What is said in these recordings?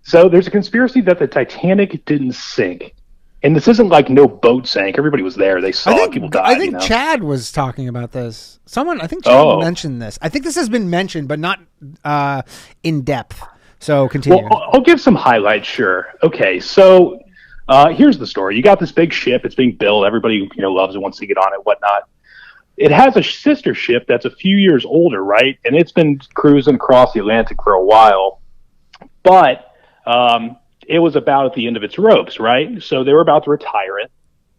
So there's a conspiracy that the Titanic didn't sink. And this isn't like no boat sank. Everybody was there. They saw it. People I died, think Chad was talking about this. I think Chad Oh, mentioned this. I think this has been mentioned, but not in depth. So continue. well, I'll give some highlights, sure. Okay, so here's the story. You got this big ship. It's being built. Everybody, loves it, wants to get on it, whatnot. It has a sister ship that's a few years older, right? And it's been cruising across the Atlantic for a while. But it was about at the end of its ropes, right? So they were about to retire it.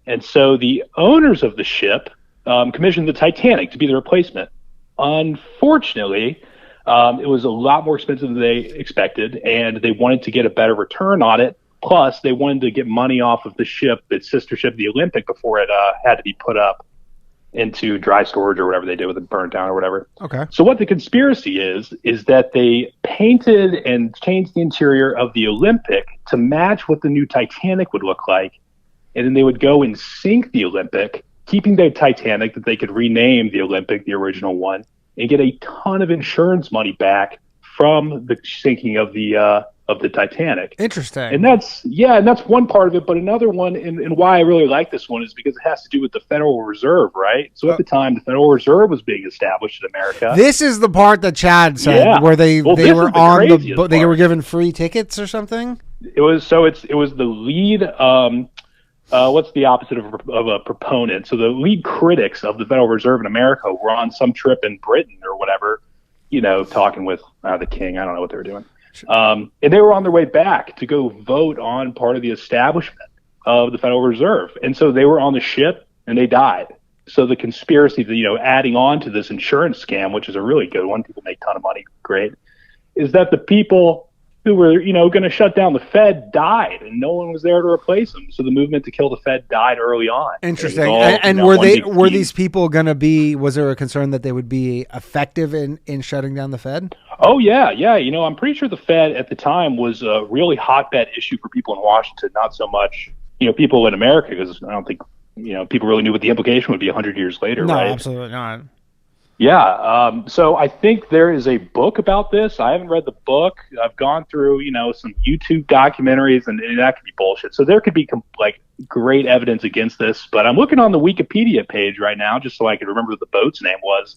And so the owners of the ship commissioned the Titanic to be the replacement. Unfortunately, it was a lot more expensive than they expected, and they wanted to get a better return on it. Plus, they wanted to get money off of the ship, its sister ship, the Olympic, before it had to be put up into dry storage or whatever they did with it, burnt down or whatever. Okay. So what the conspiracy is that they painted and changed the interior of the Olympic to match what the new Titanic would look like, and then they would go and sink the Olympic, keeping the Titanic that they could rename the Olympic, the original one, and get a ton of insurance money back from the sinking of the Titanic. Interesting. And that's one part of it. But another one, and why I really like this one, is because it has to do with the Federal Reserve, right? So at the time, the Federal Reserve was being established in America. This is the part that Chad said, where they were on they were given free tickets or something. It was the lead. What's the opposite of a proponent? So the lead critics of the Federal Reserve in America were on some trip in Britain or whatever, talking with the king. I don't know what they were doing. And they were on their way back to go vote on part of the establishment of the Federal Reserve. And so they were on the ship and they died. So the conspiracy, adding on to this insurance scam, which is a really good one, people make a ton of money, great, is that the people who were, going to shut down the Fed died, and no one was there to replace them. So the movement to kill the Fed died early on. Interesting. And were these people going to be? Was there a concern that they would be effective in shutting down the Fed? Oh yeah. I'm pretty sure the Fed at the time was a really hotbed issue for people in Washington, not so much people in America, because I don't think people really knew what the implication would be 100 years later. No, right? Absolutely not. Yeah. So I think there is a book about this. I haven't read the book. I've gone through, some YouTube documentaries, and that could be bullshit. So there could be great evidence against this. But I'm looking on the Wikipedia page right now just so I can remember what the boat's name was.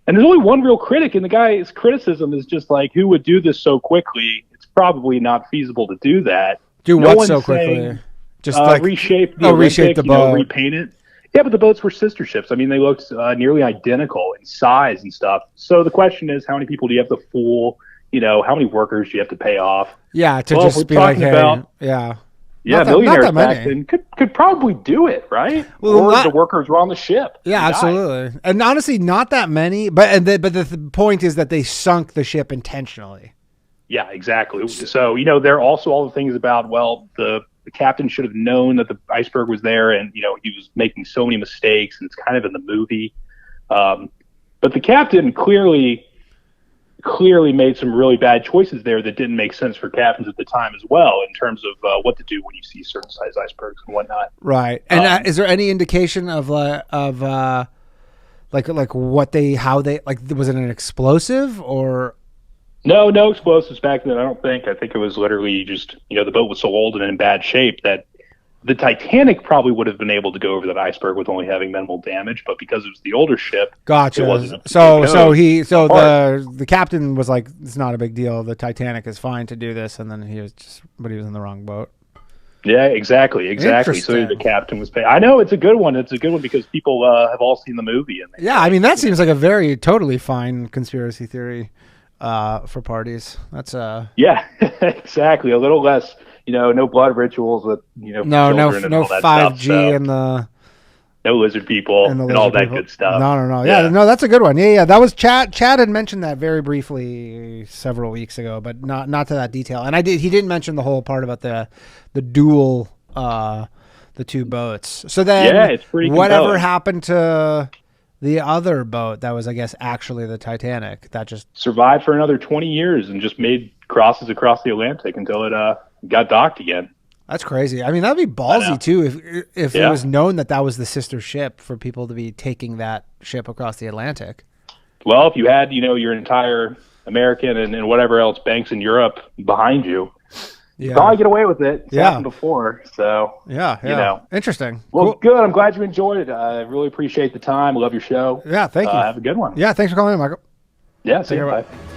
And there's only one real critic, and the guy's criticism is just like, who would do this so quickly? It's probably not feasible to do that. Do what so quickly? Just reshape the Olympic, reshape the boat, repaint it. Yeah, but the boats were sister ships. I mean, they looked nearly identical in size and stuff. So the question is, how many people do you have to fool? How many workers do you have to pay off? Yeah, just be like, hey, yeah. Yeah, millionaires back then could probably do it, right? Well, or the workers were on the ship. Yeah, absolutely. And honestly, not that many. But the point is that they sunk the ship intentionally. Yeah, exactly. So there are also all the things about the captain should have known that the iceberg was there, and he was making so many mistakes, and it's kind of in the movie. But the captain clearly made some really bad choices there that didn't make sense for captains at the time as well, in terms of what to do when you see certain size icebergs and whatnot. Right. And is there any indication of what how they was it an explosive or? No explosives back then, I don't think. I think it was literally just, the boat was so old and in bad shape that the Titanic probably would have been able to go over that iceberg with only having minimal damage, but because it was the older ship, gotcha. It wasn't the captain was like, it's not a big deal. The Titanic is fine to do this, and then he was in the wrong boat. Yeah, exactly. So the captain was paid. I know it's a good one. It's a good one because people have all seen the movie. And that seems like a very totally fine conspiracy theory. For parties, that's yeah, exactly. A little less, no blood rituals with no 5G and the no lizard people and all that good stuff. No. Yeah, no, that's a good one. Yeah. That was Chad. Chad had mentioned that very briefly several weeks ago, but not to that detail. And he didn't mention the whole part about the dual the two boats. So then, it's pretty whatever compelling. happened to the other boat that was, I guess, actually the Titanic, that just survived for another 20 years and just made crosses across the Atlantic until it got docked again. That's crazy. I mean, that'd be ballsy too if it was known that was the sister ship, for people to be taking that ship across the Atlantic. Well, if you had, your entire American and whatever else banks in Europe behind you, You probably get away with it. It's Yeah. happened before, so Yeah. you know. Interesting. Well, Cool. good. I'm glad you enjoyed it. I really appreciate the time. Love your show. Yeah, thank you. Have a good one. Yeah, thanks for calling in, Michael. Yeah, see Take you. care. Bye.